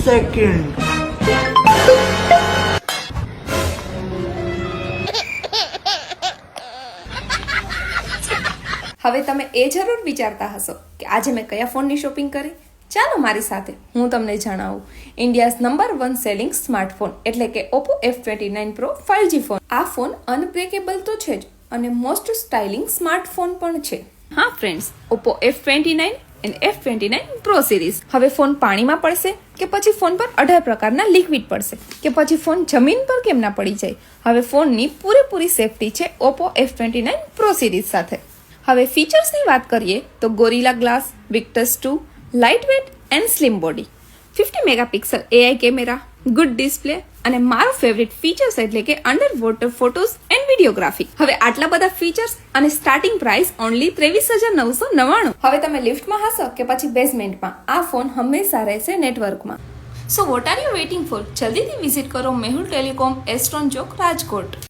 second. હવે તમે એ જરૂર વિચારતા હશો કે આજે મેં કયા ફોનની શોપિંગ કરી. ચાલો મારી સાથે હું તમને જણાવું. ઇન્ડિયાઝ નંબર 1 સેલિંગ સ્માર્ટફોન એટલે કે Oppo F29 Pro 5G phone. આ ફોન અનબ્રેકેબલ તો છે જ અને મોસ્ટ સ્ટાઇલિંગ સ્માર્ટફોન પણ છે. હા ફ્રેન્ડ્સ, Oppo F29 અને F29 Pro સિરીઝ. હવે ફોન પાણીમાં પડશે કે પછી ફોન પર 18 પ્રકારના લિક્વિડ પડશે કે પછી ફોન જમીન પર કેમ ના પડી જાય. હવે ફોનની પૂરેપૂરી સેફટી છે Oppo F29 Pro સિરીઝ સાથે. હવે ફીચર્સની વાત કરીએ તો gorilla glass, Victus 2, light wet and slim body, 50 megapixel AI camera, good display અને મારો ફેવરિટ ફીચર્સ એટલે કે under water photos and videography. હવે આટલા બધા ફીચર્સ અને સ્ટાર્ટિંગ પ્રાઇસ ઓનલી 23,999. હવે તમે લિફ્ટમાં હશો કે પછી બેઝમેન્ટમાં, આ ફોન હંમેશા રહેશે નેટવર્કમાં. So what are you waiting for? જલ્દીથી વિઝિટ કરો મેહુલ ટેલિકોમ, એસ્ટ્રોન ચોક, રાજકોટ.